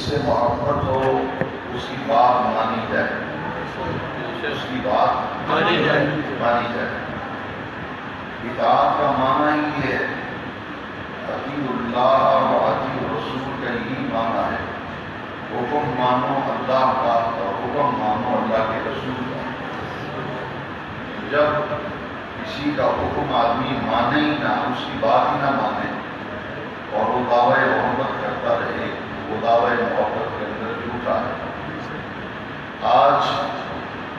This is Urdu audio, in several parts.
سے محبت ہو اس کی بات مانی جائے، اس کی بات مانی جائے۔ اطاعت کا معنی ہی ہے اطیعوا اللہ و اطیعوا الرسول کا یہی معنی ہے، حکم مانو اللہ کا اور حکم مانو اللہ کے رسول کا۔ جب کسی کا حکم آدمی مانے ہی نہ، اس کی بات ہی نہ مانے اور وہ دعوی محبت کرتا رہے، وہ دعوی محبت کے اندر جھوٹا ہے۔ آج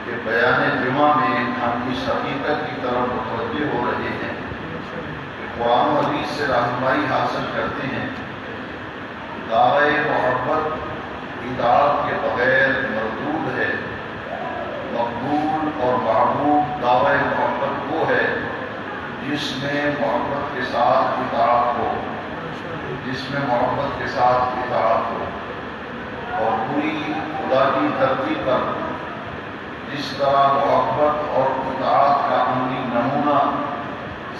کے بیان جمعہ میں ہم اس حقیقت کی طرف متوجہ ہو رہے ہیں کہ قرآن و حدیث سے رہنمائی حاصل کرتے ہیں، دعوی محبت اطاعت کے بغیر مردود ہے۔ مقبول اور محبوب دعوی محبت وہ ہے جس میں محبت کے ساتھ اطاعت ہو، جس میں محبت کے ساتھ اطاعت ہو، اور پوری خدا کی دھرتی پر جس طرح محبت اور اطاعت کا عملی نمونہ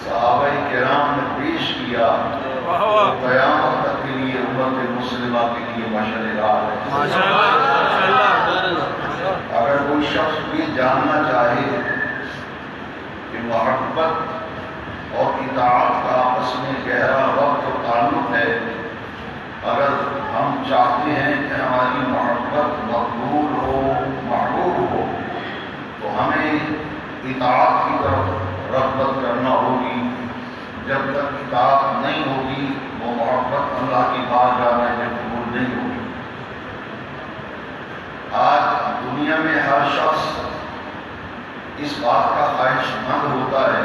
صحابہ کرام نے پیش کیا، قیامت تک کے لیے امت مسلمہ کے لیے مشعل راہ ہے۔ اگر کوئی شخص یہ جاننا چاہے کہ محبت اور اطاعت کا آپس میں گہرا ربط و تعلق ہے، اگر ہم چاہتے ہیں کہ ہماری محبت مقبول ہو، محبوب ہو، تو ہمیں اطاعت کی طرف رغبت کرنا ہوگی۔ جب تک اطاعت نہیں ہوگی وہ محبت اللہ کی بارگاہ میں قبول نہیں ہوگی۔ آج دنیا میں ہر شخص اس بات کا خواہش مند ہوتا ہے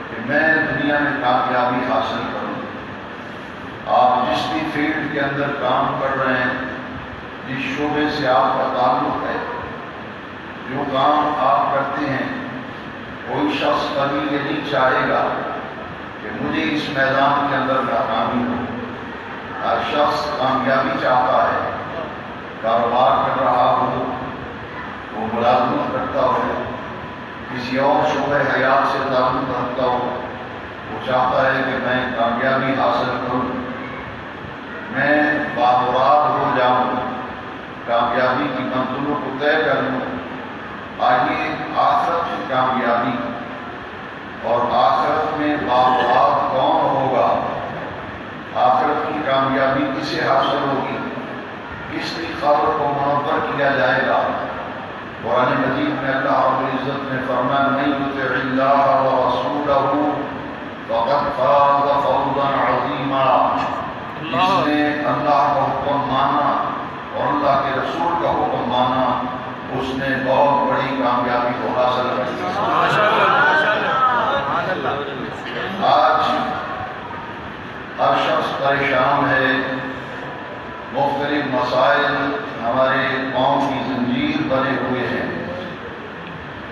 کہ میں دنیا میں کامیابی حاصل کروں۔ آپ جس بھی فیلڈ کے اندر کام کر رہے ہیں، جس شعبے سے آپ کا تعلق ہے، جو کام آپ کرتے ہیں، کوئی شخص کبھی یہ نہیں چاہے گا کہ مجھے اس میدان کے اندر ناکامی ہو۔ ہر شخص کامیابی چاہتا ہے، کاروبار کر رہا ہو، وہ ملازمت کرتا ہو، کسی اور شعبہ حیات سے تعلق رکھتا ہو، وہ چاہتا ہے کہ میں کامیابی حاصل کروں، میں بامراد ہو جاؤں، کامیابی کی منزلوں کو طے کر لوں۔ آئیے آخرت کی کامیابی اور آخرت میں بامراد کون ہوگا، آخرت کی کامیابی کسے حاصل ہوگی، کس کی قبر کو منور کیا جائے گا۔ قرآن مجید میں اللہ رب العزت نے فرمایا من یطع اللہ ورسولہ فقد فاز فوزا عظیما، جس نے اللہ کا حکم مانا اور اللہ کے رسول کا حکم مانا، اس نے بہت بڑی کامیابی کو حاصل کر لی۔ آج ہر شخص پریشان ہے، مختلف مسائل ہمارے قوم کی زنجیر بنے ہوئے ہیں۔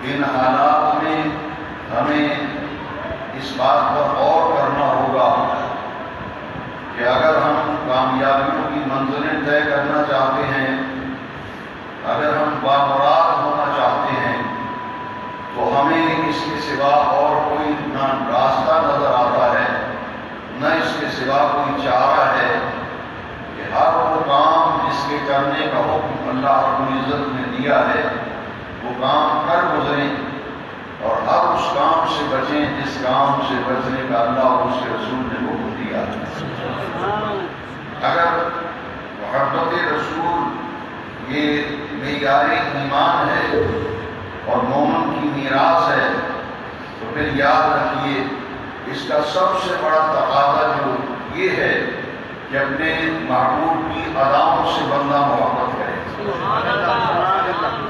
ان حالات میں ہمیں اس بات پر غور کرنا ہوگا کہ اگر ہم کامیابیوں کی منزلیں طے کرنا چاہتے ہیں، اگر ہم بامراد ہونا چاہتے ہیں، تو ہمیں اس کے سوا اور کوئی نہ راستہ نظر آتا ہے، نہ اس کے سوا کوئی چارہ ہے کہ ہر وہ کام جس کے کرنے کا حکم اللہ رب العزت نے دیا ہے وہ کام کر گزریں، اور ہر اس کام سے بچیں جس کام سے بچنے کا اللہ اور اس کے رسول نے حکم دیا۔ اگر محبت رسول یہ معیار ایمان ہے اور مومن کی میراث ہے، تو پھر یاد رکھیے اس کا سب سے بڑا تقاضا جو یہ ہے کہ اپنے محبوب کی اداؤں سے بندہ محبت کرے۔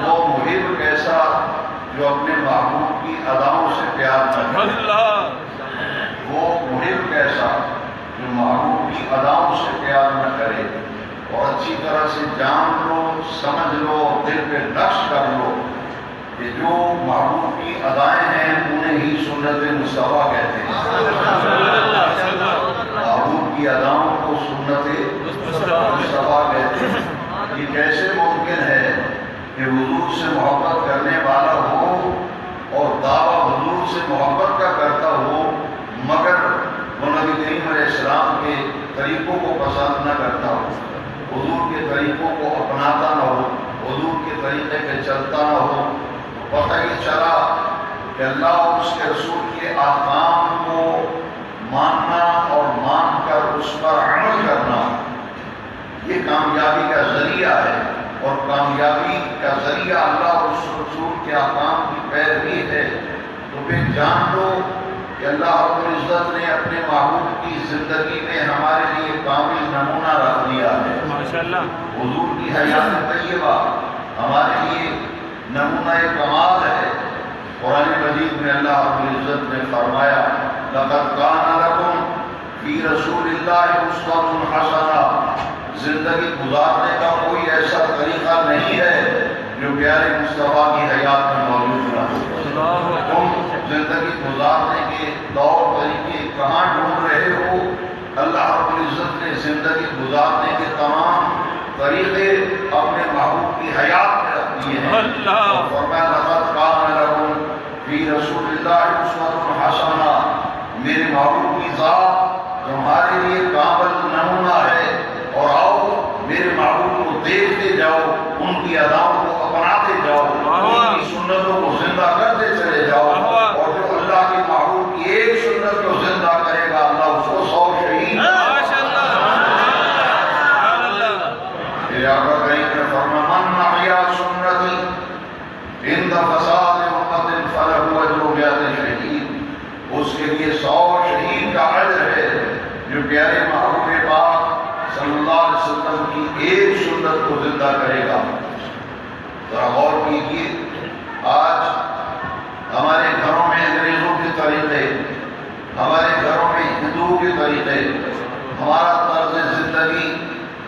وہ محب کیسا جو اپنے محبوب کی اداؤں سے پیار نہ کرے، وہ محب کیسا جو محبوب کی اداؤں سے پیار نہ کرے، اور اچھی طرح سے جان لو، سمجھ لو، دل پہ نقش کر لو کہ جو محبوب کی ادائیں ہیں انہیں ہی سنت مصطفیٰ کہتے ہیں۔ محبوب کی اداؤں کو سنت مصطفیٰ کہتے ہیں۔ یہ کیسے ممکن ہے کہ حضور سے محبت کرنے والا ہو اور دعویٰ حضور سے محبت کا کرتا ہو، مگر وہ نبی کریم علیہ السلام کے طریقوں کو پسند نہ کرتا ہو، حضور کے طریقوں کو اپناتا نہ ہو، حضور کے طریقے پہ چلتا نہ ہو، تو پتہ یہ چلا کہ اللہ اور اس کے رسول کے احکام کو ماننا اور مان کر اس پر عمل کرنا یہ کامیابی کا ذریعہ ہے، اور کامیابی کا ذریعہ اللہ اور اس رسول کے احکام کی پیروی ہے۔ تو پھر جان لو کہ اللہ رب العزت نے اپنے محبوب کی زندگی میں ہمارے لیے کامل نمونہ رکھ دیا ہے۔ ماشاءاللہ حضور کی حیات طیبہ ہمارے لیے نمونہ کمال ہے۔ قرآن مجید میں اللہ رب العزت نے فرمایا لقد کان لکم فی رسول اللہ اسوۃ حسنہ، زندگی گزارنے کا کوئی ایسا طریقہ نہیں ہے جو پیارے مصطفیٰ کی حیات میں موجود نہ ہو۔ تم زندگی گزارنے کے طور طریقے کہاں ڈھونڈ رہے ہو؟ اللہ رب العزت نے زندگی گزارنے کے تمام طریقے اپنے محبوب کی حیات میں رکھ دیے ہیں۔ اور فرمایا لقد کان لکم فی رسول اللہ اسوۃ حسنہ، میرے محبوب کی ذات تمہارے لیے کامل نمونہ ہے، اور آؤ میرے محبوب کو دیکھتے جاؤ، ان کی اداؤں کو اپناتے جاؤ، ان کی سنتوں کو زندہ کرتے چلے جاؤ، اور جو اللہ کے محبوب کی ایک سنت کو زندہ کرے گا اللہ اس کو 100 شہید۔ میرے آقا کریم نے فرمایا من احیا سنتی عند فساد امت فلہ اجر 100 شہید، اس کے لیے 100 شہید کا اجر ہے جو پیارے محبوب پاک صلی اللہ علیہ وسلم کی ایک سنت کو زندہ کرے گا۔ ذرا غور کیجیے، آج ہمارے گھروں میں انگریزوں کے طریقے، ہمارے گھروں میں ہندوؤں کے طریقے، ہمارا طرز زندگی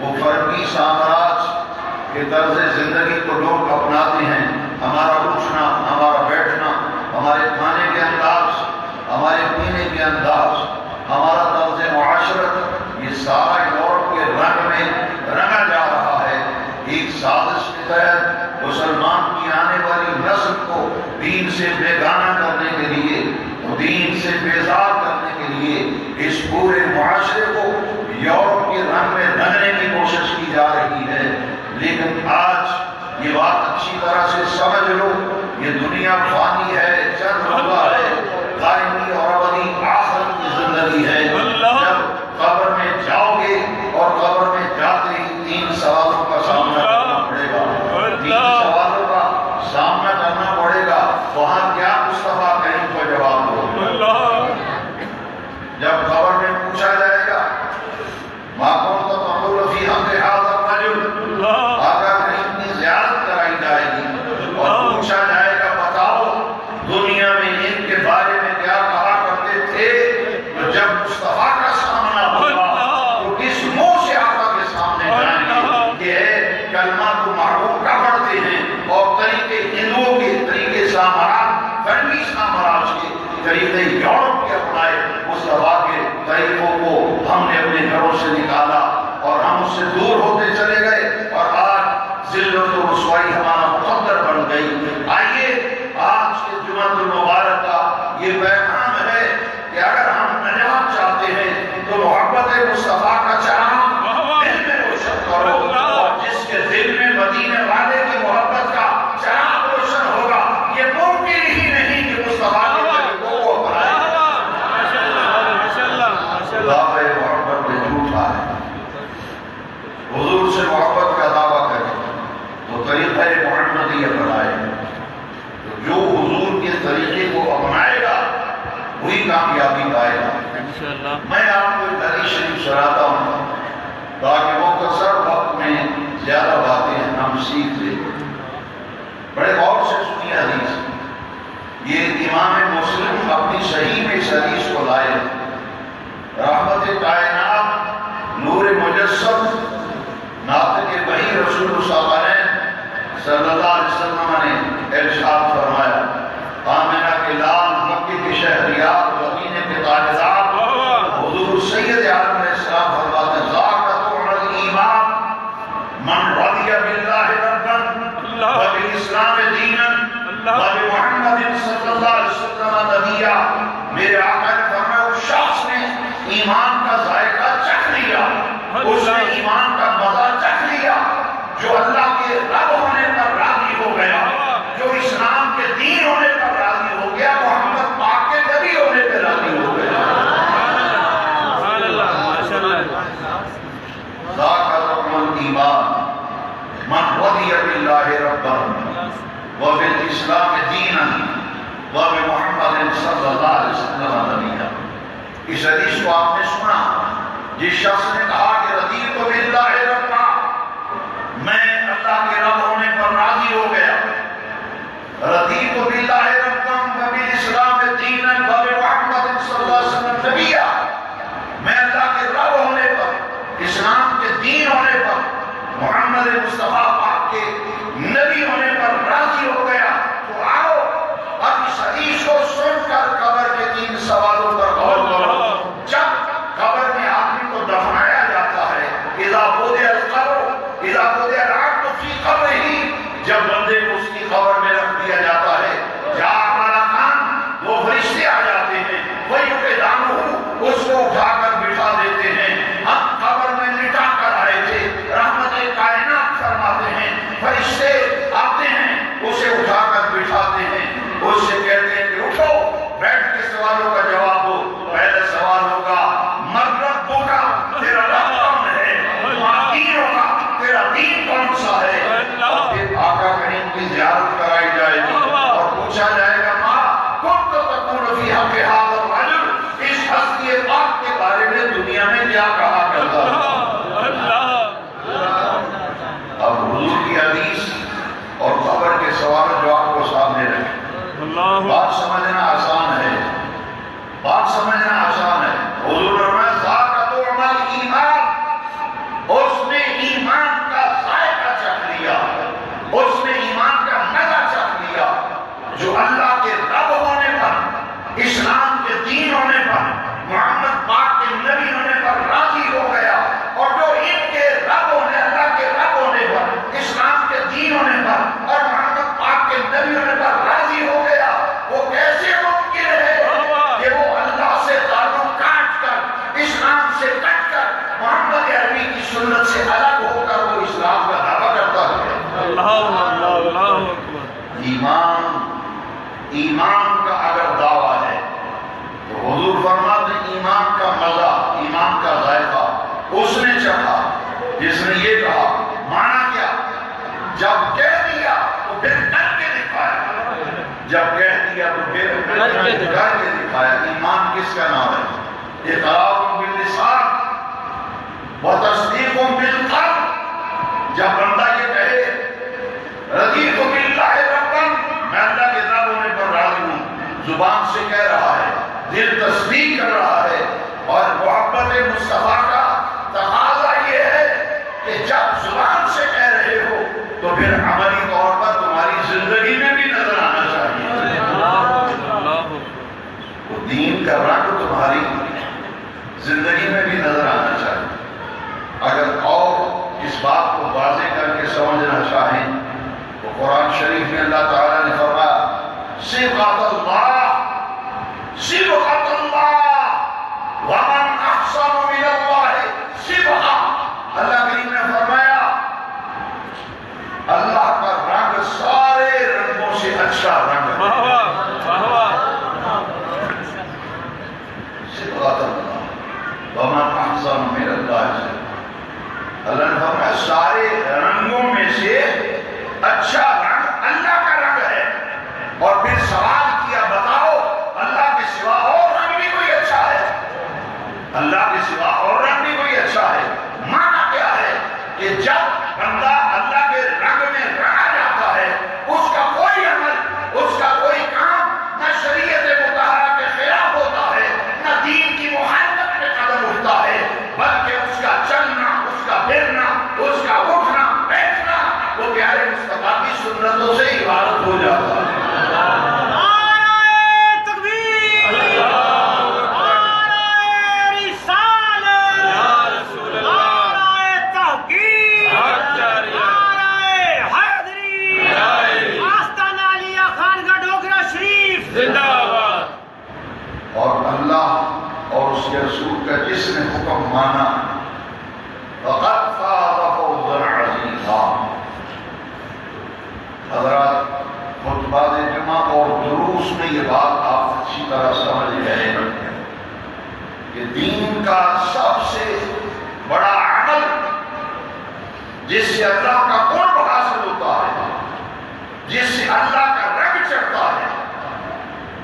وہ فرقی سامراج کے طرز زندگی کو لوگ اپناتے ہیں۔ ہمارا اٹھنا، ہمارا بیٹھنا، ہمارے کھانے کے انداز، ہمارے پینے کے انداز، ہمارا طرز معاشرت، یہ سارا یورپ کے رنگ میں رنگا جا رہا ہے۔ ایک سازش کے تحت مسلمان کی آنے والی نسل کو دین سے بیگانہ کرنے کے لیے، دین سے بیزار کرنے کے لیے اس پورے معاشرے کو یورپ کے رنگ میں رنگنے کی کوشش کی جا رہی ہے۔ لیکن آج یہ بات اچھی طرح سے سمجھ لو، یہ دنیا فانی ہے، چند روزہ ہے، دائمی اور ابدی آخرت کی زندگی ہے۔ جب قبر میں جاؤ گے اور قبر میں جاتے ہی 3 سوالوں کا سامنا کرنا پڑے گا، 3 سوالوں کا سامنا کرنا پڑے گا۔ وہاں کیا مصطفیٰ کریم کو جواب دو؟ جب قبر میں پوچھا جائے گا ما كنت تقول في حق هذا الرجل، آقا کریم کی زیارت کرائی جائے گی اور پوچھا جائے گا بتاؤ دنیا میں ان کے بارے میں کیا کہا کرتے تھے؟ تو جب مصطفیٰ کا سامنا ہوگا تو کس منہ سے آقا کے سامنے جائیں گے کہ کلمہ تو محبوب کا پڑھتے ہیں اور طریقے ہندوؤں کے طریقے سامراج، فرنگی سامراج کے طریقے یورپ کے اپنائے، مصطفیٰ کے طریقوں کو ہم نے اپنے گھروں سے نکالا اور ہم اس سے دور ہوتے چلے گئے، اور آج ذلت و رسوائی ہمارا مقدر بن گئی۔ آئیے آج کے جمعہ المبارک کا یہ پیغام ہے کہ اگر ہم نجات چاہتے ہیں تو محبت مصطفیٰ کا چراغ دل میں روشن کرو، اور جس کے دل میں مدینے والے کی محبت کا چراغ روشن ہوگا یہ ممکن ہی نہیں کہ مصطفیٰ کے طریقوں کو اپنائے۔ دعوے محبت میں جھوٹا ہے، حضور سے محبت کا دعویٰ کرے تو طریقہ محمدی اپنائے، جو حضور کے طریقے کو اپنائے گا وہی کامیابی پائے گا۔ میں آپ کو ایک حدیث شریف سناتا ہوں تاکہ مختصر وقت میں زیادہ باتیں ہم سیکھ لیں۔ بڑے غور سے سنی حدیث، یہ امام مسلم اپنی صحیح میں اس حدیث کو لائے، رحمت کائنات نور مجسم ناطق وحی رسول صلی اللہ علیہ وسلم نے ارشاد فرمایا، آمنہ کے لال، مکے کے شہریار، مدینے کے تاجدار، حضور سید عالم علیہ السلام فرماتے ہیں ذاکۃ الایمان من رضی باللہ ربا وبالاسلام دینا وبمحمد صلی اللہ علیہ وسلم نبیا۔ میرے آقا نے فرمایا اس شخص نے ایمان کا ذائقہ چکھ لیا، اس نے ایمان کا مزہ چکھ لیا والایمان من رضی باللہ ربا وبالاسلام دینا وبمحمد صلی اللہ علیہ وسلم نبیا. اس حدیث کو آپ نے سنا. جس شخص نے کہا کہ رضیت باللہ ربا، میں اللہ کے رب ہونے پر راضی ہو گیا، رضیت باللہ ربا وبالاسلام دینا وبمحمد صلی اللہ علیہ وسلم نبیا، میں اللہ کے رب ہونے پر، اسلام کے دین ہونے پر، محمد مصطفیٰ پاک کے نبی ہونے پر راضی ہو گیا. تو آؤ اب اس حدیث کو سن کر قبر کے 3 سوالوں پر غور کرو. جب قبر میں آدمی کو دفنایا جاتا ہے، اذا وضع القبر اذا وضع العبد فی قبرہ، جب بندے کو اس کی قبر میں رکھ دیا جاتا ہے، جاء ملکان، وہ فرشتے آ جاتے ہیں، فیقعدانہ، اس کو اٹھا کر بٹھا دیتے ہیں. ہم قبر میں لٹا کر آئے تھے، رحمت کائنات فرماتے ہیں، فرشتے آتے ہیں، اسے اٹھا کر بٹھاتے ہیں، اس سے کہتے ہیں کہ اٹھو، بیٹھ کے سوالوں کا جواب دو. پہلا سوال ہوگا من ربک، تیرا رب کون ہے؟ ما دینک، تیرا دین کون سا ہے؟ اور پھر آقا کریم کی زیارت کرائی جائے گی اور پوچھا جائے گا ما کنت تقول فی حق ھذا الرجل، اس ہستی پاک کے بارے میں دنیا میں کیا کہا کرتا تھا؟ اب حضور کی حدیث اور قبر کے سوال جو آپ کو سامنے رکھے، بات سمجھنا آسان ہے، بات سمجھنا آسان ہے. حضور نے فرمایا ذاک طعم ایمان، اس نے ایمان کا ذائقہ چکھ لیا، اس نے ایمان کا مزہ چکھ لیا. جو اللہ کے رب ہونے پر، اسلام کے دین ہونے پر، محمد پاک کے نبی ہونے پر راضی ہو گیا، اور جو ان کے رب ہونے، اللہ کے رب ہونے پر، اسلام کے دین ہونے پر اور محمد پاک کے نبی ہونے پر راضی ہو گیا، وہ کیسے ممکن ہے کہ وہ اللہ سے تعلق کاٹ کر، اسلام سے کٹ کر، محمد عربی کی سنت سے الگ ہو کر وہ اسلام کا دعویٰ کرتا ہے. ایمان کا اگر دعویٰ ہے تو حضور فرماتے ہیں ایمان کا مزہ، ایمان کا ذائقہ اس نے چکھا جس نے یہ کہا. مانا کیا؟ جب کہہ دیا تو پھر کر کے دکھایا، جب کہہ دیا تو پھر کر کے دکھایا. ایمان کس کا نام ہے؟ اقرار باللسان وتصدیق بالقلب. جب بندہ یہ کہے رضیت باللہ ربا، میں اللہ کے رب ہونے پر راضی ہوں، زبان سے کہہ رہا ہے، دل تصدیق کر رہا ہے، اور محبت مصطفیٰ کا تقاضا یہ ہے کہ جب زبان سے کہہ رہے ہو تو پھر عملی طور پر تمہاری زندگی میں بھی نظر آنا چاہیے. دین کا رنگ تمہاری زندگی میں بھی نظر آنا چاہیے. اگر اور اس بات کو واضح کر کے سمجھنا چاہیں تو قرآن شریف میں اللہ تعالیٰ نے فرمایا صبغۃ اللہ، صبغۃ اللہ ومن احسن من اللہ صبغہ. اللہ کریم نے فرمایا اللہ کا رنگ سارے رنگوں سے اچھا رنگ ہے. صبغۃ اللہ ومن احسن من اللہ. اللہ نے فرمایا سارے رنگوں میں سے اچھا رنگ اللہ کا رنگ ہے. اور پھر سوال کیا بتاؤ اللہ کے سوا اور رنگ بھی کوئی اچھا ہے؟ اللہ کے سوا اور رنگ بھی کوئی اچھا ہے. مانا کیا ہے کہ جب بندہ اللہ کے رنگ میں رنگا جاتا ہے، اس کا کوئی عمل، اس کا کوئی کام نہ شریعت مطہرہ کے خلاف ہوتا ہے، نہ دین کی مخالفت میں قدم اٹھتا ہے، بلکہ اس کا چلنا، اس کا پھرنا، اس کا اٹھنا بیٹھنا وہ پیارے مصطفیٰ کی سنتوں سے عبارت ہو جاتا ہے. اور اللہ اور اس کے رسول کا جس نے حکم مانا فقد فاز فوزا عظیما. حضرات خطبہ جمعہ اور دروس میں یہ بات آپ اچھی طرح سمجھ گئے کہ دین کا سب سے بڑا عمل جس سے اللہ کا قرب حاصل ہوتا ہے، جس سے اللہ کا رنگ چڑھتا ہے،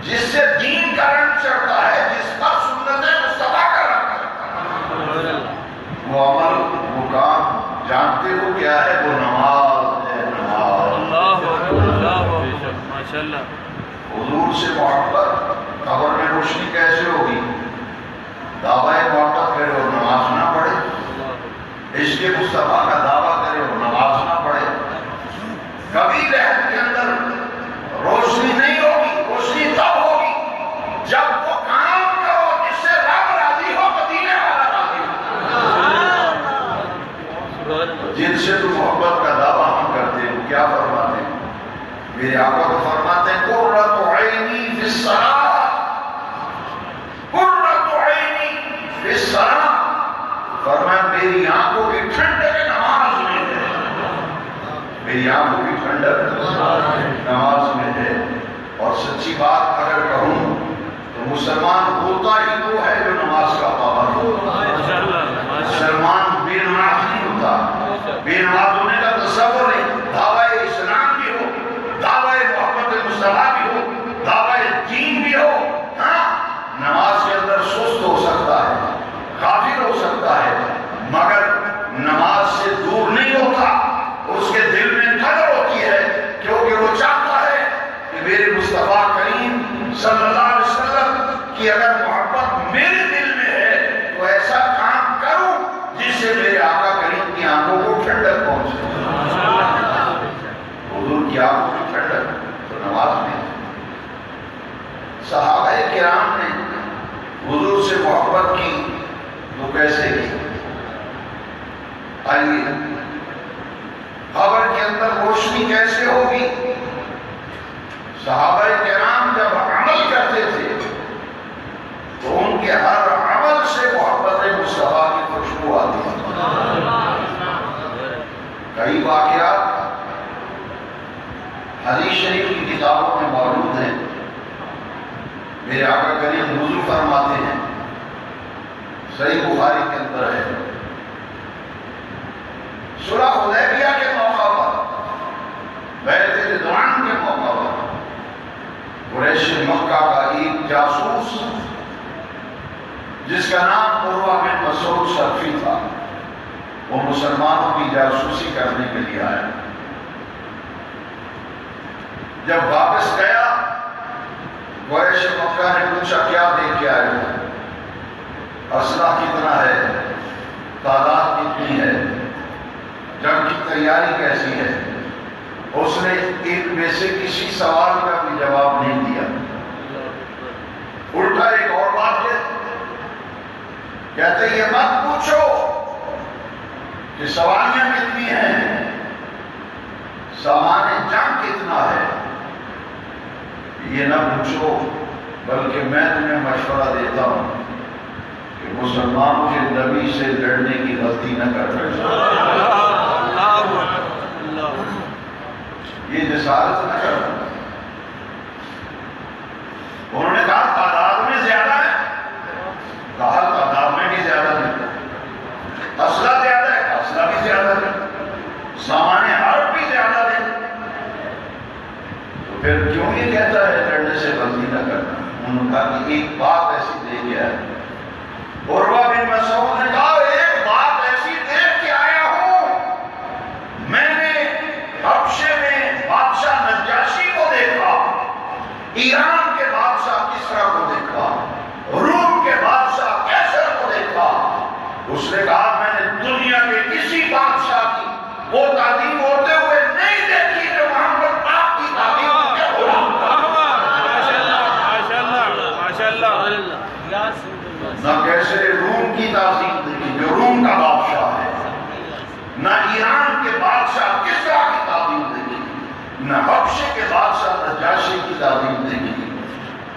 جس سے دین کا رنگ چڑھتا ہے، جس پر سنت مصطفیٰ کا رنگ چڑھتا ہے، وہ عمل، وہ کام جانتے ہو کیا ہے؟ وہ نماز ہے، نماز۔ اللہ ماشاءاللہ۔ حضور سے محبت، قبر میں روشنی کیسے ہوگی؟ دعویٰ محبت کرے اور نماز نہ پڑھے، عشق مصطفیٰ کا دعویٰ کرے اور نماز نہ پڑھے، کبھی لہر کے اندر روشنی نہیں ہوگی۔ روشنی تب ہوگی جب وہ کام کرو جس سے رب راضی ہو، مدینے والا راضی ہو۔ جن سے تو محبت کا دعویٰ ہم کرتے ہیں، کیا فرماتے ہیں؟ میرے آقا تو فرماتے ہیں قرۃ عینی فی الصلاۃ، قرۃ عینی فی الصلاۃ، فرمایا میری آنکھوں کی ٹھنڈک نماز میں ہے، میری آنکھوں کی ٹھنڈک نماز میں ہے۔ اور سچی بات اگر کہوں تو مسلمان ہوتا ہی وہ ہے جو نماز کا پابند ہو۔ مسلمان بے نماز نہیں ہوتا، بے نماز ہونے کا تصور نہیں۔ دعویٰ اسلام بھی ہو، دعویٰ محبت مصطفیٰ بھی ہو، دعویٰ دین بھی ہو، ہاں نماز کے اندر سست ہو سکتا ہے، غافل ہو سکتا ہے، مگر نماز سے دور نہیں ہوتا۔ اس کے دل میں قدر ہوتی ہے، کیونکہ وہ چاہتا ہے کہ میرے مصطفیٰ کریم صلی اللہ علیہ وسلم کی اگر محبت میرے دل میں ہے تو ایسا کام کروں جس سے میرے آقا کریم کی آنکھوں کو ٹھنڈک پہنچے۔ حضور کی آنکھوں کی ٹھنڈک تو نماز میں۔ صحابہ کرام نے حضور سے محبت کی تو کیسے کی؟ آئیے، قبر کے اندر روشنی کیسے ہوگی؟ صحابہ کرام جب عمل کرتے تھے تو ان کے ہر عمل سے محبت مصطفیٰ کی خوشبو آتی تھی۔ کئی واقعات حدیث شریف کی کتابوں میں موجود ہیں۔ میرے آقا کریم وضو فرماتے ہیں، صحیح بخاری کے اندر ہے، صلح حدیبیہ کے موقع پر، بیعت رضوان کے موقع پر، قریش مکہ کا ایک جاسوس جس کا نام عروہ بن مسعود ثقفی تھا، وہ مسلمانوں کی جاسوسی کرنے کے لیے آیا۔ جب واپس گیا، قریش مکہ نے پوچھا کیا دے کے آئے ہو؟ اسلحہ کتنا ہے؟ تعداد کتنی ہے؟ جنگ کی تیاری کیسی ہے؟ اس نے ایک میں سے کسی سوال کا بھی جواب نہیں دیا، الٹا ایک اور بات کہتے یہ مت پوچھو کہ سواریاں کتنی ہیں، سامان جنگ کتنا ہے، یہ نہ پوچھو، بلکہ میں تمہیں مشورہ دیتا ہوں کہ مسلمانوں کے نبی سے لڑنے کی غلطی نہ کرنا۔ یہ جسارت نہ کرنا۔ انہوں نے کہا تعداد میں زیادہ ہے، کہا تعداد میں بھی زیادہ ہے، اسلحہ زیادہ ہے، اسلحہ بھی زیادہ ہے، سامان حرب بھی زیادہ ہے، تو پھر کیوں یہ کہتا ہے لڑنے سے غلطی نہ کرنا؟ انہوں نے کہا کہ ایک بات ایسی دے گیا ہے۔ عروہ بن مسعود نے کہا ایک بات ایسی دیکھ کے آیا ہوں، میں نے حبشے میں بادشاہ نجاشی کو دیکھا، ایران کے بادشاہ کسرا کو دیکھا، روم کے بادشاہ کیسر کو دیکھا۔ اس نے کہا میں نے دنیا کے کسی بادشاہ کی وہ تعظیم ہوتے ہوئے نہیں دیکھی جو محمد پاک کی تعظیم کے غلام تھا۔ نہ کیسے روم کی تعظیم دیکھی جو روم کا بادشاہ ہے، نہ ایران کے بادشاہ کسرا کی تعظیم دیکھی، نہ حبشے کے بادشاہ نجاشی کی تعظیم دیکھی،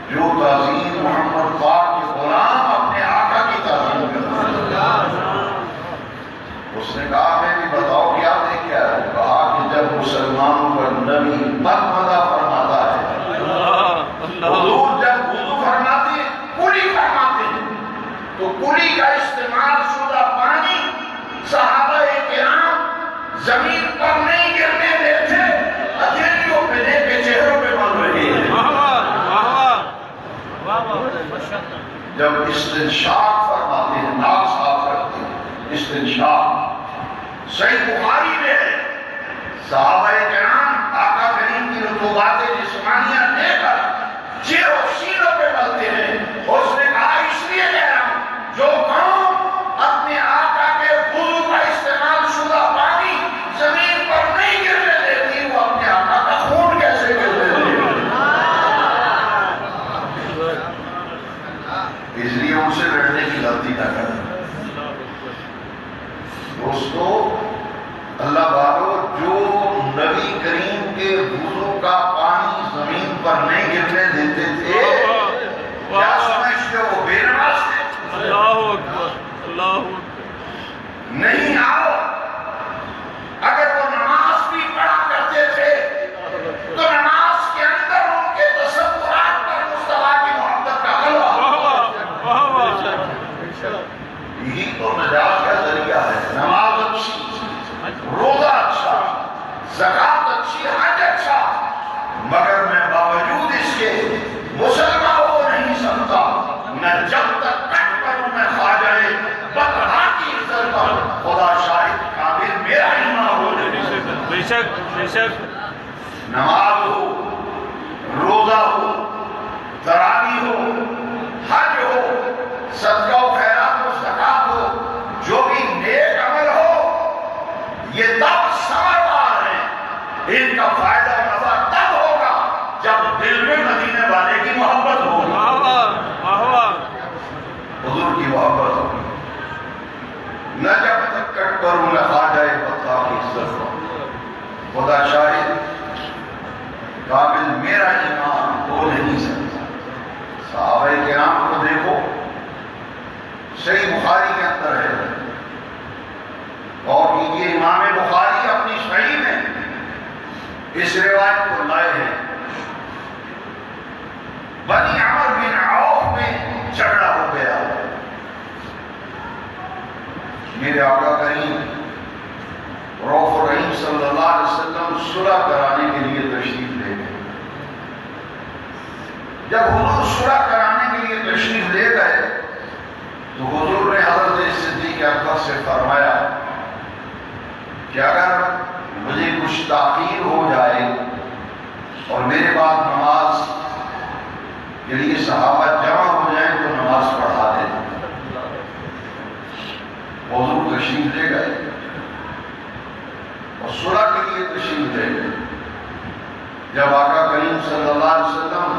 جو تعظیم محمد پاک کے غلام اپنے آقا کی تعظیم کرتے ہیں۔ اس نے کہا میں بھی بتاؤ کیا دیکھ کیا ہے؟ کہا کہ جب مسلمانوں پر نبی مدمدہ فرماتا ہے، حضور جب وضو فرماتے ہیں، کلی فرماتے ہیں، تو کلی کا استعمال شدہ پانی صحابہ کرام زمین پر نہیں گرنے دیتے، ہتھیلیوں پہ دے کے چہروں پہ مل رہے ہیں۔ جب استنشاق فرماتے ہیں، ناک صاف کرتے ہیں، استنشاق صحیح بخاری میں ہے، صحابہ کرام آقا کریم کی رطوبات جسمانیہ دے کر چہروں سینوں پہ ملتے ہیں۔ اس نے کہا اس لیے کہہ رہا ہوں، جو قوم اپنے آقا کے وضو کا استعمال شدہ پانی زمین پر نہیں گرنے دیتی، وہ اپنے آقا کا خون کیسے گرنے دیتی؟ اس لیے ان سے لڑنے کی غلطی نہ کریں دوستو۔ اللہ والو، جو نبی کریم کے وضو کا پانی زمین پر نہیں گرنے دیتے تھے، کیا سمجھتے ہو بے نماز تھے؟ اللہ اکبر، اللہ اکبر۔ نہیں، آؤ، اگر وہ نماز بھی پڑھا کرتے تھے تو نماز کے اندر ان کے تصورات پر مصطفیٰ کی محبت کا غلبہ۔ یہی تو نجات کا ذریعہ ہے۔ نماز اچھی، روزہ اچھا، زکات اچھی، حج اچھا، مگر میں باوجود اس کے مسلمان ہو نہیں سکتا۔ میں جب تک کٹ کروں میں خواجہ بطحہ کی عزت پر خدا شاہد کامل میرا ایمان ہو نہیں سکتا۔ بے شک، بے شک۔ نماز ہو، روزہ ہو، تراویح ہو، حج ہو، صدقہ و خیرات و زکات ہو، جو بھی نیک عمل ہو، یہ تب ثمربار ہے۔ ان کا فائدہ و نفع تب ہوگا جب دل میں مدینے والے کی محبت ہوگی، حضور کی محبت ہوگی، نہ جب تک کٹ کروں میں خواجہ بطحہ کی عزت ہو۔ خدا شاہد قابل میرا ایمان ہو نہیں سکتا۔ صحابہ کرام کو دیکھو، صحیح بخاری کے اندر ہے، اور یہ امام بخاری اپنی صحیح میں اس روایت کو لائے ہیں۔ بنی عمر بن عوف میں جھگڑا ہو گیا، میرے آقا کریم رؤوف الرحیم صلی اللہ علیہ وسلم صلح کرانے کے لیے تشریف لے گئے۔ جب حضور صلح کرانے کے لیے تشریف لے گئے تو حضور نے حضرت صدیق اکبر سے فرمایا کہ اگر مجھے کچھ تاخیر ہو جائے اور میرے بعد نماز کے لیے صحابہ جمع ہو جائیں تو نماز پڑھا دینا۔ حضور تشریف لے گئے اور صلح کے لیے تشریف لے گئے۔ جب آقا کریم صلی اللہ علیہ وسلم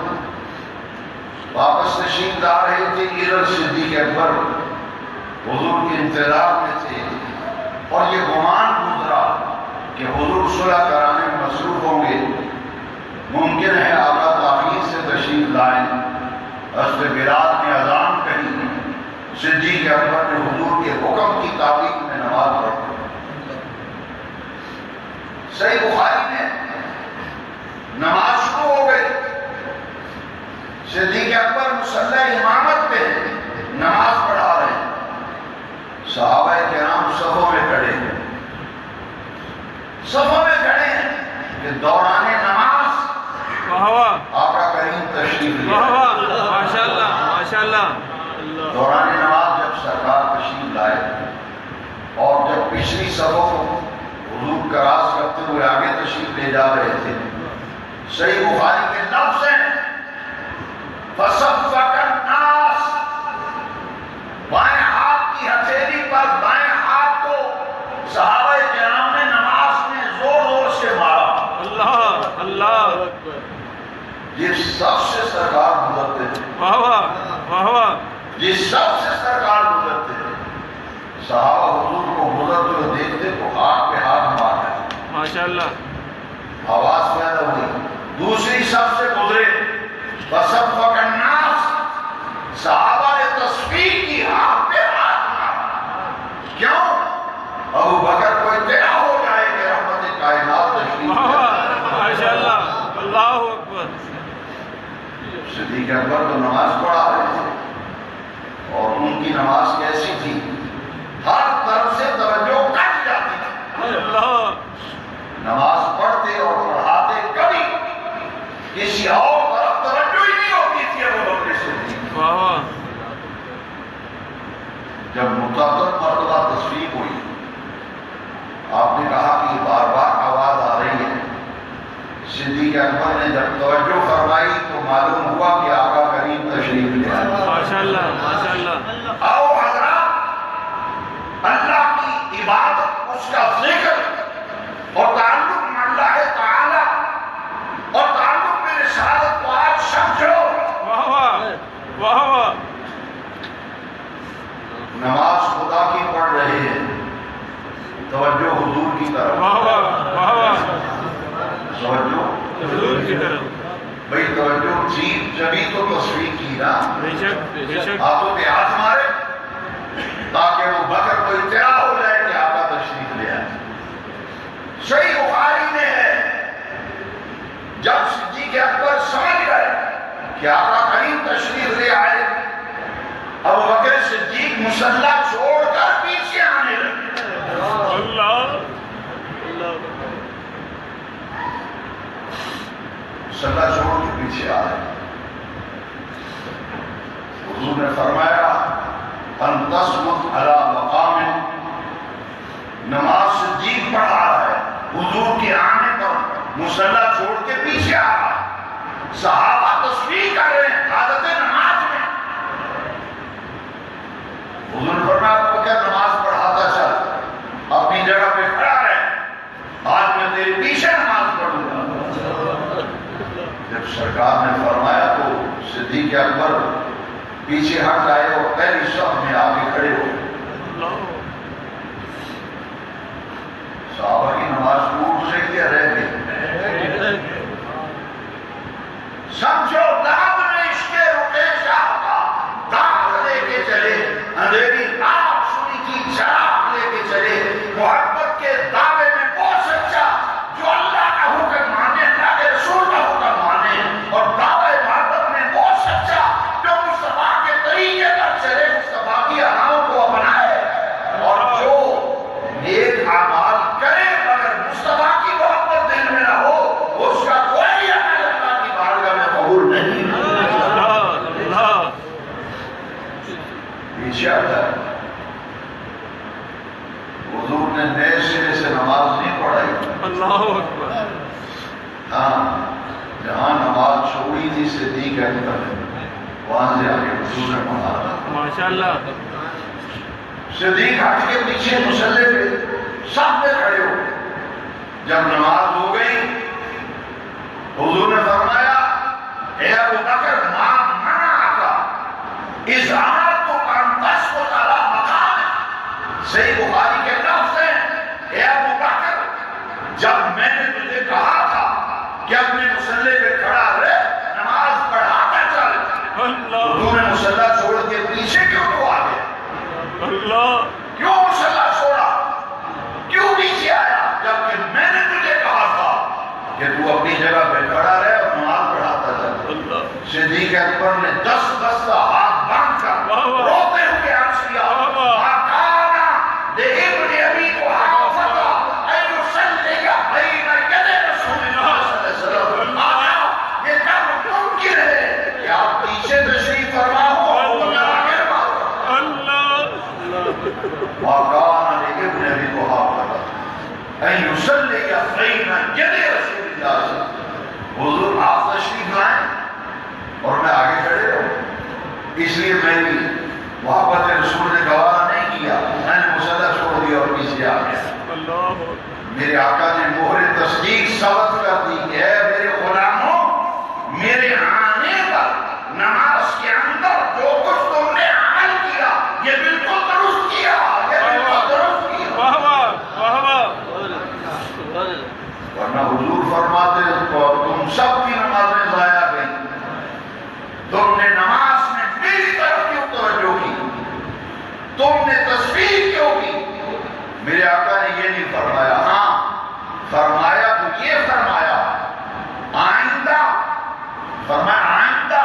واپس تشریف لا رہے تھے، ادھر صدیق اکبر حضور کے انتظار میں تھے، اور یہ گمان گزرا کہ حضور صلح کرانے میں مصروف ہوں گے، ممکن ہے آقا تاخیر سے تشریف لائیں۔ حضرت بلال نے اذان کہی، صدیق اکبر نے حضور کے حکم کی تعمیل میں نماز پڑھی۔ صحیح بخاری میں نماز شروع ہو گئی، صدیق اکبر مصلی امامت پہ نماز پڑھا رہے ہیں، صحابہ کرام صفوں میں کھڑے ہیں، صفوں میں کھڑے ہیں کہ دوران نماز آقا کریم تشریف لے آئے۔ ماشاءاللہ، ماشاءاللہ۔ دوران نماز جب سرکار تشریف لائے اور جب پچھلی صفوں کو حضور کا راز کرتے ہوئے آگے تشریف لے جا رہے تھے، صحیح بخاری کے لفظ ہیں فَصَفَّقَ النَّاسِ، بائیں ہاتھ کی ہتھیلی پر بائیں ہاتھ کو صحابہ کرام نے نماز میں زور زور سے مارا۔ اللہ، اللہ۔ جس سب سے سرکار گزرتے تھے، واہ واہ، واہ واہ۔ جس سب سے سرکار گزرتے تھے، صحابہ حضور کو گزرتے ہوئے دیکھتے تو ہاتھ پہ ہاتھ مارتے، ماشاءاللہ۔ آواز پیدا ہوئی، دوسری سب سے گزرے، فَصَفَّقَ النَّاسِ، صحابہ نے تصفیق کی، ہاتھ پہ ہاتھ مارا۔ کیوں؟ ابو بکر کو اطلاع ہو جائے کہ رحمت کائنات تشریف لائے۔ ماشاءاللہ، اللہ اکبر۔ صدیق اکبر تو نماز پڑھا رہے تھے، اور ان کی نماز کیسی تھی، ہر طرف سے توجہ کٹ جاتی تھی۔ اللہ، نماز پڑھتے اور پڑھاتے کبھی کسی اور طرف توجہ ہی نہیں ہوتی تھی ابو بکر صدیق۔ واہ واہ جب متعدد مرتبہ تصفیق ہوئی، آپ نے کہا کہ یہ بار بار آواز آ رہی ہے۔ صدیق اکبر نے جب توجہ فرمائی تو معلوم ہوا کہ آقا کریم تشریف لے آئے۔ ماشاء اللہ ماشاء اللہ۔ آؤ حضرات، اللہ کی عبادت، اس کا ذکر اور تعلق میں اللہ تعالی اور تعلق میں رسالت کو آج سمجھو۔ واہ واہ واہ واہ۔ نماز خدا کی پڑھ رہے ہیں، توجہ حضور کی طرف، واہ واہ واہ واہ۔ توجہ حضور کی طرف، بھئی توجہ جیت جبھی تو تصویر کی نا، بے شک بے شک۔ ہاتھوں پہ ہاتھ مارے تاکہ وہ بکر کو اطلاع ہو جائے کہ آقا تشریف لے آئے۔ صحیح بخاری میں ہے، جب صدیق اکبر سمجھ گئے کہ آقا کریم تشریف لے آئے، ابو بکر صدیق مصلی چھوڑ کر پیچھے آنے لگے۔ اللہ مصلی چھوڑ کے پیچھے آئے۔ حضور نے فرمایا ان تصمت علی مقام، نماز صدیق پڑھا رہا ہے، حضور کے آنے پر مصلی چھوڑ کے پیچھے آ رہا ہے، صحابہ تصویر کر رہے ہیں حالت نماز میں۔ حضور نے فرمایا ابو بکر نماز پڑھاتا چل، اپنی جگہ پہ کھڑا رہے، آج میں تیرے پیچھے نماز پڑھوں گا۔ جب سرکار نے فرمایا تو صدیق اکبر پیچھے ہٹ آئے اور پہلی صف میں آگے کھڑے ہوئے۔ صحابہ کی نماز ٹوٹ رہی ہے، رہ گئی۔ سمجھو داد میں عشق رکے شاہ کا داغ لے کے چلے، اندھیری رات سنی کی چراغ لے کے چلے، محبت کے دعوے میں وہ سچا جو اللہ کا حکم مانے، اللہ کے رسول کا حکم مانے، اور دعوے محبت میں وہ سچا جو مصطفیٰ کے طریقے پر چلے، مصطفیٰ کی اراؤں کو اپنائے، اور جو نیک اعمال کرے مگر مصطفیٰ کی محبت دل میں نہ ہو، اس کا کوئی عمل اللہ کی بارگاہ میں قبول نہیں۔ اللہ پیچھے آتا ہے، حضور نے نئے سرے سے نماز نہیں پڑھائی۔ اللہ اکبر۔ ہاں، جہاں نماز چھوڑی تھی صدیق اکبر نے، وہاں سے آگے حضور نے پڑھا۔ ماشاء اللہ۔ صدیق ہٹ کے پیچھے مصلی پہ سب میں کھڑے ہو گئے۔ جب نماز ہو گئی، حضور نے فرمایا اے ابو بکر ما منعک اذ امرتک ان تثبت علی مقامک۔ صحیح بخاری کے لفظ ہیں، اے ابو بکر جب میں نے تجھے کہا تھا کہ اپنے مصلی پہ کھڑا رہ، نماز پڑھاتا چل، اللہ حضور نے مصلی چھوڑ کے پیچھے کیوں تو آ گیا؟ اللہ کیوں مصلی چھوڑا، کیوں پیچھے آیا، جبکہ میں نے تجھے کہا تھا کہ تو اپنی جگہ پہ کھڑا رہے اور نماز پڑھاتا چل۔ اللہ صدیق اکبر نے دس کا ہاتھ باندھ کر واہ واہ۔ روتے ہوئے عرض کیا واہ واہ۔ ما کانا لابن ابی قحافہ ان یصلی بین یدی رسول اللہ صلی اللہ علیہ وسلم۔ آقا یہ کب ممکن ہے کہ آپ پیچھے تشریف فرما ہو اور وہ آگے بڑھو؟ اللہ ما کانا لابن ابی قحافہ ان یصلی بین یدی رسول اللہ صلی اللہ علیہ وسلم۔ حضور آپ تشریف لائیں اور میں آگے کھڑے رہوں، اس لیے میری محبت رسول نے گوارا نہیں کیا، میں نے مصلی چھوڑ دیا اور پیچھے آ گیا۔ اللہ میرے آقا نے مہر تصدیق ثبت کر دی کہ اے میرے غلاموں، میرے آنے پر نماز کے اندر جو کچھ تم نے عمل کیا یہ بالکل درست کیا، یہ بالکل درست کیا۔ واہ واہ واہ واہ۔ ورنہ حضور فرماتے تم سب کی نمازیں ضائع گئی، تم نے نماز میں میری طرف کیوں توجہ کی، تم نے تصویر کیوں کی؟ میرے آقا نے یہ نہیں فرمایا، ہاں فرمایا تو یہ فرمایا آئندہ، فرمایا آئندہ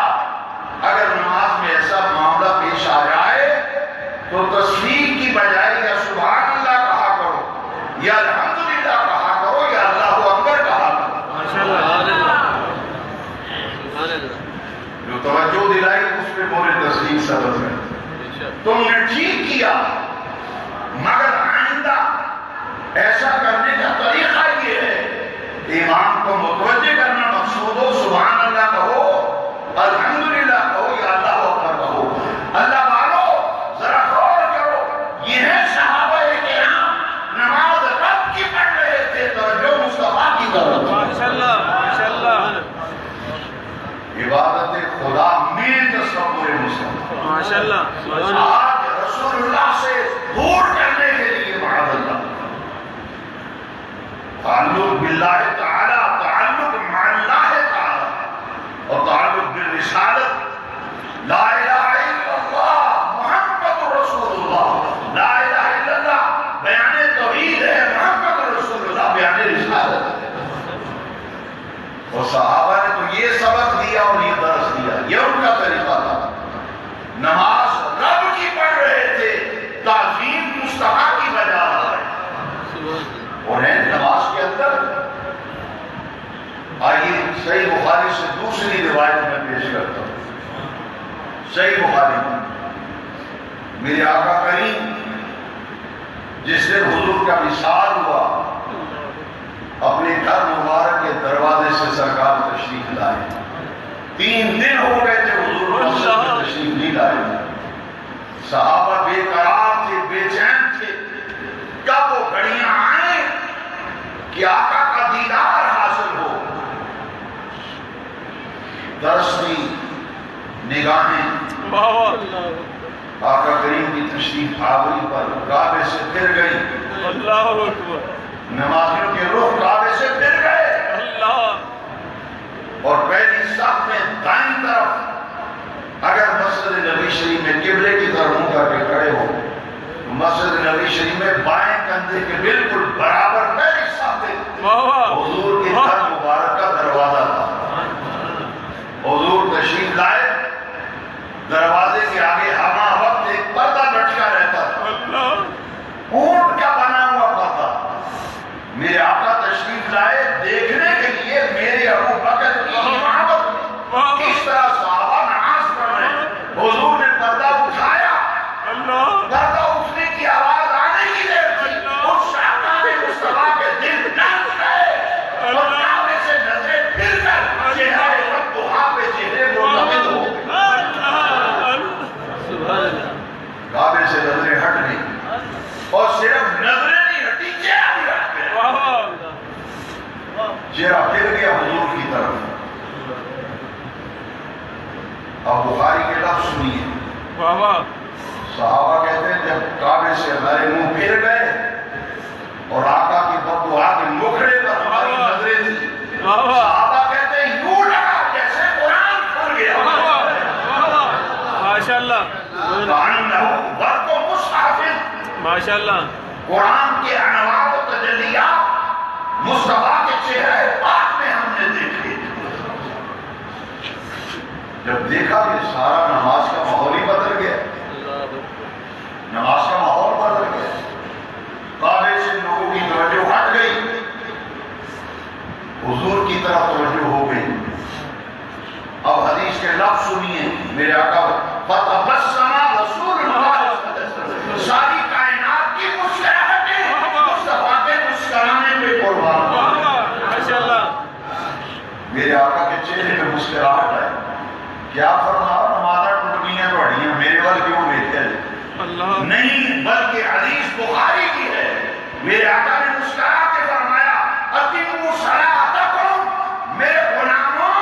اگر نماز میں ایسا معاملہ پیش آ جائے تو تصویر کی بجائے یا سبحان اللہ کہا کرو یا الحمدللہ للہ کہا کرو یا اللہ اکبر کہا کرو. جو توجہ دلائی اس پہ بولے تصدیق سبب ہے. تم نے ٹھیک کیا مگر آئندہ ایسا کرنے کا طریقہ یہ ہے ایمان کو متوجہ کرنا مقصود ہو سبحان اللہ کہو الحمدللہ کہو یا اللہ اکبر کہو. اللہ والو ذرا غور کرو یہ ہے صحابہ کرام نماز رب کی پڑھ رہے تھے توجہ مصطفیٰ کی طرف. ماشاءاللہ ماشاءاللہ عبادت خدا میں تصور مصطفیٰ ماشاءاللہ آج رسول اللہ سے دور کرنے کے لیے معاذ اللہ تعلق باللہ تعالی تعلق مع اللہ تعالی اور تعلق بالرسالت لا الہ الا اللہ محمد رسول اللہ لا الہ الا اللہ بیان توحید ہے محمد رسول اللہ بیان رسالت ہے. اور صحابہ نے تو یہ سبق دیا اور یہ درس دیا یہ ان کا طریقہ تھا. نماز رب کی پڑھ رہے تھے تعظیم مصطفیٰ کی بجا رہا ہے. اور ہے نماز کے اندر آئیے صحیح بخاری سے دوسری روایت میں پیش کرتا ہوں. صحیح بخاری میرے آقا کریم جس دن حضور کا وصال ہوا اپنے گھر مبارک کے دروازے سے سرکار تشریف لائے. 3 دن ہو گئے تھے حضور مسجد میں تشریف نہیں لائے. صحابہ بے قرار تھے بے چین تھے کب وہ گھڑیاں آئیں کہ آقا کا دیدار حاصل ہو. درستی نگاہیں آقا کریم کی تشریف آوری پر کعبے سے پھر گئی. اللہ اکبر نمازیوں کے رخ کعبے سے پھر گئے اللہ. اور پہلی صف میں دائیں طرف اگر مسجد نبی شریف میں قبلے کی طرف منہ کر کے کھڑے ہو مسجد نبی شریف میں بائیں کندھے کے بالکل برابر پہلی صف میں حضور کے گھر مبارک کا دروازہ تھا. حضور تشریف لائے دروازے کے آگے ہمہ وقت ایک پردہ لٹکا رہتا تھا اونٹ کا بنا ہوا پردہ. میرے آقا تشریف لائے دیکھنے کے لیے میرے ابو بکر کی امامت میں کس طرح صحابہ نماز پڑھ رہے ہیں. حضور نے پردہ اٹھایا پردہ اٹھنے کی آواز آنے کی دیر تھی اس شاہکار مصطفیٰ کے دل نرم گئے اور کعبے سے نظریں پھر کر چہرہ رب دعا پہ چہرے مرتبط ہو گئے. کعبے سے نظریں ہٹ گئی اور صرف نظریں نہیں ہٹی چہرہ بھی ہٹ گیا. چہرہ پھر گیا حضور کی طرف. اب بخاری کے لفظ سنیے صحابہ کہتے ہیں جب کعبے سے ہمارے منہ پھر گئے اور آقا کی بددعا کے مکھڑے پر ہماری نظریں تھی صحابہ کہتے ہیں یوں لگا جیسے قرآن کھل گیا ماشاءاللہ ماشاءاللہ. قرآن کے انوار و تجلیات مصطفیٰ کے چہرے پاک میں ہم نے دیکھے. جب دیکھا کہ سارا نماز کا ماحول ہی بدل گیا نماز کا ماحول بدل گیا. کعبے سے لوگوں کی توجہ ہٹ گئی حضور کی طرف توجہ ہو گئی. اب حدیث کے لفظ سنیے میرے آقا فتبسم رسول اللہ ساری کائنات کی مسکراہٹیں مصطفیٰ کے مسکرانے پہ قربان. میرے آقا کے چہرے پہ مسکراہٹ ہے. کیا فرمایا نمازاں ٹوٹ گئیں پڑھیاں میرے وال کیوں بیٹھے نہیں بلکہ حدیث بخاری کی ہے. میرے آقا نے مسکرا کے فرمایا اتموا صلاتکم میرے غلاموں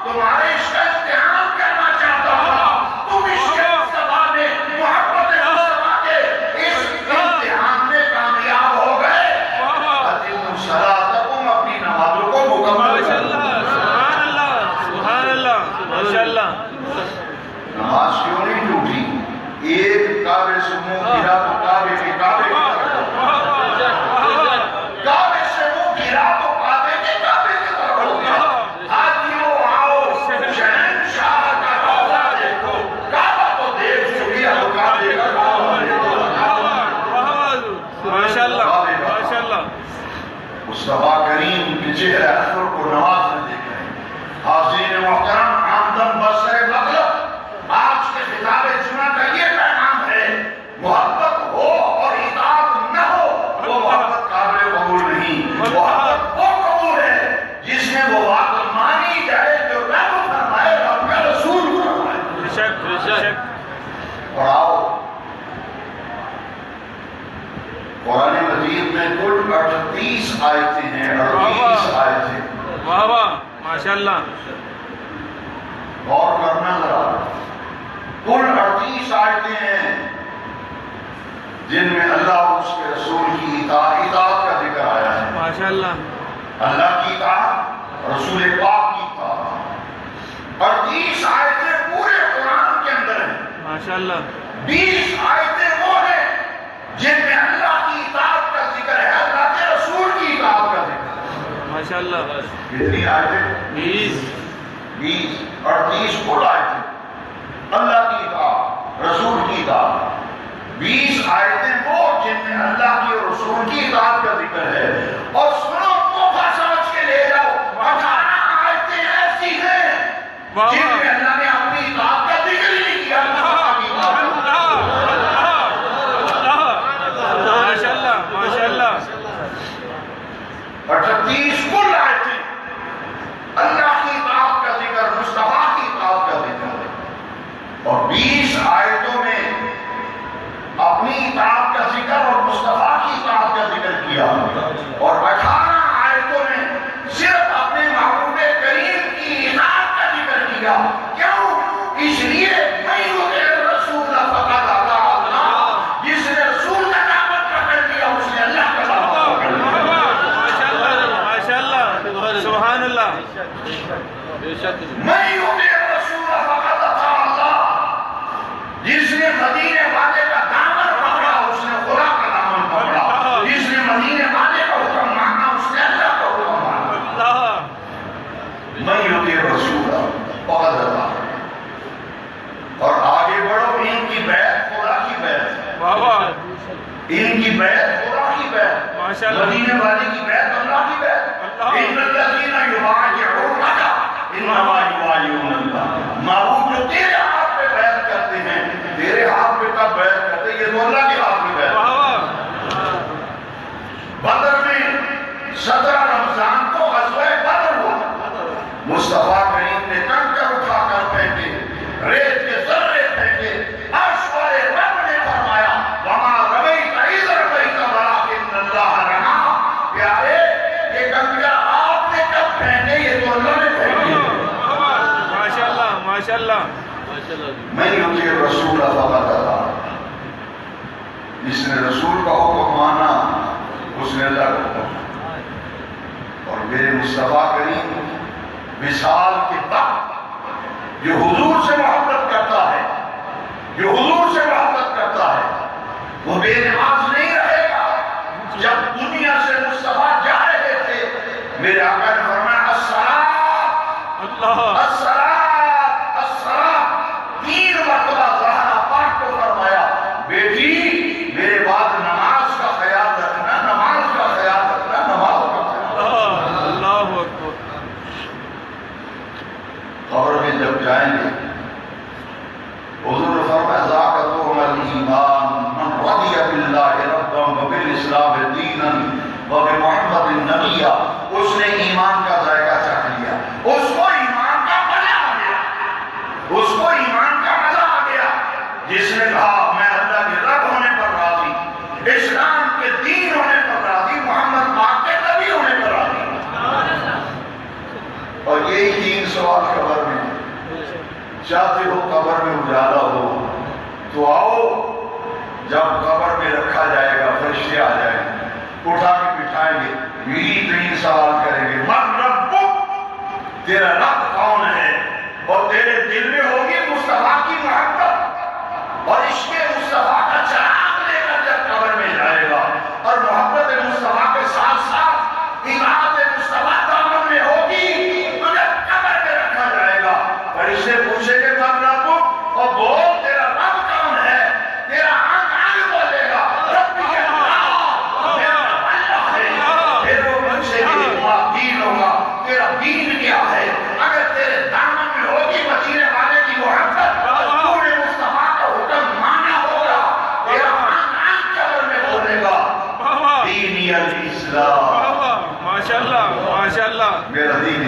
تمہارے عشق کا امتحان کرنا چاہتا ہوں. تم عشق مصطفیٰ میں محبت مصطفیٰ کے اس امتحان میں کامیاب ہو گئے. اتموا صلاتکم اپنی نمازوں کو مکمل کرو. نماز کیوں نہیں ٹوٹی؟ ایک کعبے سے منہ پھرا تو کعبے کے کعبے کی طرف مصطفیٰ کریم کے چہرے انور کو نوازنے دیکھ رہے ہیں۔ حاضرین محترم، آمدن بسر مطلب آج کے خطاب جمعہ کا یہ پیغام ہے، محبت ہو اور اطاعت نہ ہو وہ محبت قابل قبول نہیں۔ محبت وہ قبول ہے جس میں وہ بات مانی جائے جو رب فرمائے، رب کا رسول فرمائے۔ اور آؤ، قرآن مجید میں کل 38 آیتیں ہیں، 38 آیتیں۔ واہ واہ، ماشاءاللہ، غور کرنا ذرا، کل 38 آیتیں ہیں جن میں اللہ اور اس کے رسول کی اطاعت کا ذکر آیا ہے۔ ماشاءاللہ، اللہ کی اطاعت، رسول پاک کی اطاعت۔ 38 آیتیں پورے قرآن کے اندر ہیں۔ ماشاءاللہ، 20 آیتیں وہ ہیں جن میں اللہ کی اطاعت کا ذکر ہے، اللہ کے رسول کی اطاعت کا ذکر ہے۔ ماشاءاللہ، کتنی آیتیں؟ 20 اور 30 کل آیتیں اللہ کی اطاعت، رسول کی اطاعت۔ 20 آیتیں وہ جن میں اللہ کی اور رسول کی اطاعت کا ذکر ہے۔ اور سنو، تحفہ سمجھ کے لے جاؤ، 18 آیتیں ایسی ہیں جن میں اللہ نے اپنی اطاعت کا ذکر ہی نہیں کیا۔ ماشاءاللہ، ماشاءاللہ، 38 کل آیتیں اللہ کی اطاعت کا ذکر، مصطفیٰ کی اطاعت کا ذکر ہے۔ اور 20 آیتوں میں اپنی اطاعت کا ذکر اور مصطفیٰ کی اطاعت کا ذکر کیا، اور 18 آیتوں میں صرف اپنے محبوب کریم کی اطاعت کا ذکر کیا۔ کیوں؟ اس لیے میں یطع الرسول فقد اطاع اللہ، جس نے رسول کا دامن پکڑ لیا اس نے اللہ کا دامن پکڑ لیا۔ ماشاءاللہ، سبحان اللہ، میں یطع الرسول فقد اطاع اللہ، جس نے مدینے والے کا دامن پکڑا اس نے خدا کا دامن پکڑا، جس نے مدینے والے کا حکم مانا اس نے اللہ کا حکم مانا۔ میں یطع الرسول فقد اطاع، اور آگے بڑھو، ان کی بیعت خدا کی بیعت ہے۔ واہ واہ، ان کی بیعت خدا کی بیعت، ماشاءاللہ، مدینے والے کی بیعت اللہ کی بیعت۔ ان الذین یبایعونک انما یبایعون اللہ، معبود جو تیرے ہاتھ پہ بیعت کرتے ہیں، تیرے ہاتھ پہ کب بیعت کرتے ہیں؟ یہ تو اللہ کے ہاتھ میں بیعت۔ واہ واہ، بدر میں 17 رمضان کو غزوہ بدر ہوا، مصطفیٰ کریم نے کنکر اٹھا کر پھینکے، ریت کے ذرے پھینکے، عرش والے رب نے فرمایا وما رمیت اذ رمیت ولکن اللہ رمی۔ پیارے، یہ کنکر آپ نے کب پھینکے؟ یہ تو اللہ نے پھینکے۔ ماشاءاللہ، ماشاءاللہ، میں یطع الرسول فقد اطاع، جس نے رسول کا حکم مانا اس نے اللہ کا حکم مانا۔ اور میرے مصطفیٰ کریم وصال کے بعد جو حضور سے محبت کرتا ہے، جو حضور سے محبت کرتا ہے، وہ بے نماز نہیں رہے گا۔ جب دنیا سے مصطفیٰ جا رہے تھے، میرے آقا نے فرمایا الصلاۃ اللہ، الصلاۃ الصلاۃ، 3 مرتبہ زہرا پاک کو فرمایا بیٹی میرے بعد نماز کا خیال رکھنا، نماز کا خیال رکھنا، نماز کا خیال رکھنا۔ اللہ اکبر، قبر میں جب جائیں گے حضور نے فرمایا ذاک طعم الایمان من رضی باللہ ربا وبالاسلام دینا وبمحمد نبیا۔ اس نے ایمان کا ذائقہ چکھ لیا، اس کو ایمان کا مزہ آ گیا، اس کو ایمان کا مزہ آ گیا، جس نے کہا میں اللہ کے رب ہونے پر راضی، اسلام کے دین ہونے پر راضی، محمد پاک کے نبی ہونے پر راضی۔ اور یہی 3 سوال قبر میں، چاہتے ہو قبر میں اجالا ہو تو آؤ، جب قبر میں رکھا جائے گا فرشتے آ جائیں گے، اٹھا کے بٹھائیں گے، یہی 3 سوال کریں گے، من ربک، تیرا رب کون ہے؟ اور تیرے دل میں ہوگی مصطفیٰ کی محبت، اور اس کے مصطفیٰ کا چراغ لے کر جب قبر میں جائے گا، اور محبت مصطفیٰ کے ساتھ ساتھ اطاعت مصطفیٰ دامن میں ہوگی، تو جب قبر میں رکھا جائے گا فرشتے پوچھیں گے من ربک، اور بول تیرا رب کون ہے؟ تیرا آنکھ آنکھ بولے گا رب اللہ، میرا اللہ ہے۔ پھر وہ مجھ سے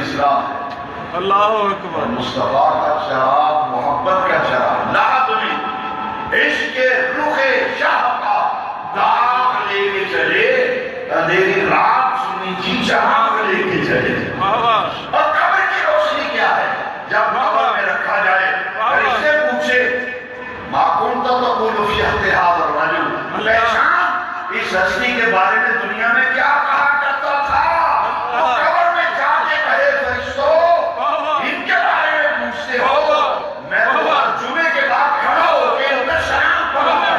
اسلام ہے اللہ اور اکبر مصطفیٰ کا شراب محبت کا شراب لحد میں عشق رخ شاہ کا داغ لے کے چلے اندھیری رات سنی جی چراغ لے کے چلے واہ واہ اور قبر کی روشنی کیا ہے جب قبر میں رکھا جائے فرشتے پوچھے ما کنت تقول فی احتحاض الرجل پہچان اس ہستی کے بارے میں دنیا میں کیا کہا کرتا تھا اور قبر میں جا کے کہے فرشتوں ان کے بارے میں پوچھتے ہو میں تو ہر جمعے کے بعد کھڑا ہو کے ان میں سلام پڑھا میں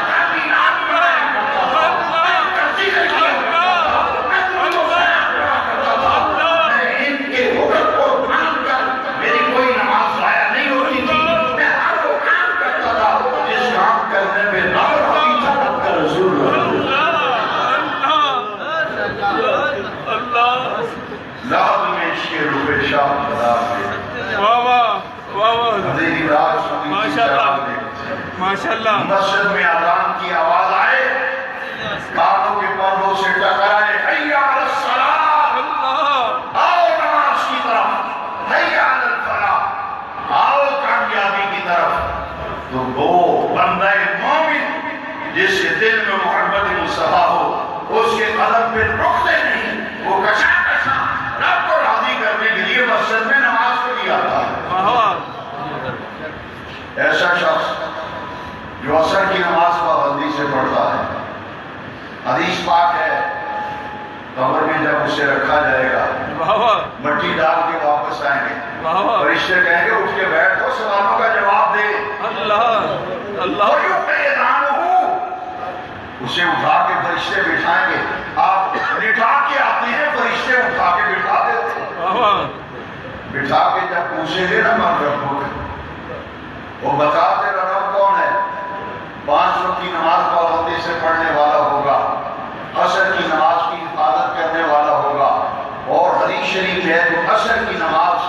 تعبیرات بنایا کرتا تھا میں تفسیر کیا کرتا تھا میں تم کو سلام پڑھا کرتا تھا میں ان کے حکم کو مان کر میری کوئی نماز ضائع نہیں ہوتی تھی میں ہر وہ کام کرتا تھا جس کام کرنے میں نظر ہوتی تھا رب کا رسول لحد میں عشق روح شاہ خدا کے واہ واہ واہ واہ اندھیری رات سنی جی ماشاء اللہ چراغ لے کے چلے ماشاء اللہ مسجد میں اذان کی آواز آئے کانوں کے پردوں سے ٹکرائے حی علی الصلاۃ اللہ آؤ نماز کی طرف حی علی الفلاح آؤ کامیابی کی طرف تو وہ بندہ مومن جس کے دل میں محبت مصطفیٰ ہو اس کے قدم پہ رکتے نہیں وہ کشا کشا رب کو راضی کرنے کے لیے مسجد میں نماز کو بھی آتا ہے واہ واہ ایسا شخص جو عصر کی نماز پابندی سے پڑھتا ہے حدیث پاک ہے قبر میں جب اسے رکھا جائے گا واہ واہ مٹی ڈال کے واپس آئیں گے واہ واہ فرشتے کہیں گے اٹھ کے بیٹھو سوالوں کا جواب دے اللہ اللہ اسے اٹھا کے فرشتے بٹھائیں گے آپ بٹھا کے آتے ہیں فرشتے اٹھا کے بٹھا دیتے ہیں واہ واہ بٹھا کے جب پوچھیں گے نا من رب وہ بتا تیرا رب کون ہے 5 وقت کی نماز پابندی سے پڑھنے والا ہوگا عصر کی نماز کی حفاظت کرنے والا ہوگا اور حدیث شریف ہے جو عصر کی نماز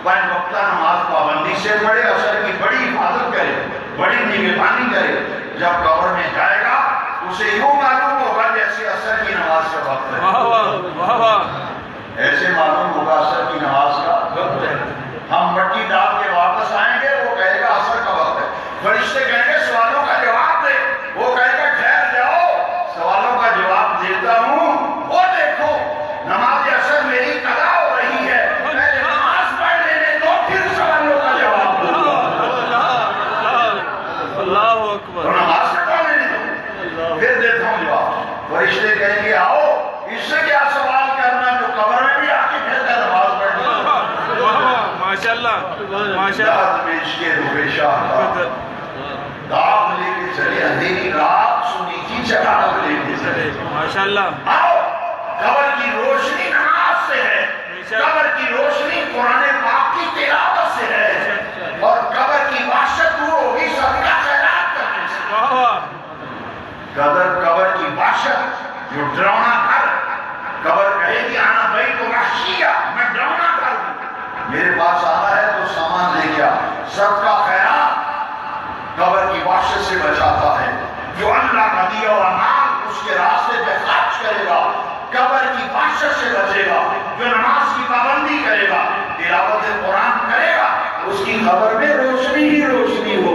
5 وقتہ نماز پابندی سے پڑھے عصر کی بڑی حفاظت کرے بڑی نگہبانی کرے جب قبر میں جائے گا اسے یوں معلوم ہوگا جیسے عصر کی نماز کا وقت ہے واہ واہ واہ واہ ایسے معلوم ہوگا عصر کی نماز کا وقت ہے ہم مٹی ڈال کے واپس آئیں گے وہ کہے گا عصر کا وقت ہے فرشتے کہیں گے سوالوں کا جواب دے وہ کہے گا ٹھہر جاؤ سوالوں کا جواب دیتا ہوں وہ دیکھو نماز عصر میری قضا ہو رہی ہے پہلے نماز پڑھ لینے دو پھر سوالوں کا جواب دو اللہ اکبر تو نماز سے پڑھ لینے دو پھر دیتا ہوں جواب فرشتے کہیں گے آؤ اس سے کیا سوال کرنا جو قبر میں بھی آ کے پھر کر نماز پڑھنی ماشاء اللہ ماشاء اللہ لحد میں عشق روح شاہ کا داغ لے کے چلے اندھیری رات سنی جی چراغ لے کے چلے ماشاء اللہ آؤ قبر کی روشنی نماز سے ہے قبر کی روشنی قرآن پاک کی تلاوت سے ہے اور قبر کی وحشت دور ہوگی صدقہ خیرات کرنے سے واہ واہ قبر کی وحشت جو ڈراؤنا گھر قبر کہے گی آنا بھائی تو وحشیہ میں ڈراؤنا گھر ہوں میرے پاس آنا ہے تو سامان لے گیا صدقہ خیرات قبر کی وحشت سے بچاتا ہے جو اللہ کا دیا ہوا مال اس کے راستے پہ خرچ کرے گا قبر کی وحشت سے بچے گا جو نماز کی پابندی کرے گا تلاوت قرآن کرے گا اس کی قبر میں روشنی ہی روشنی ہو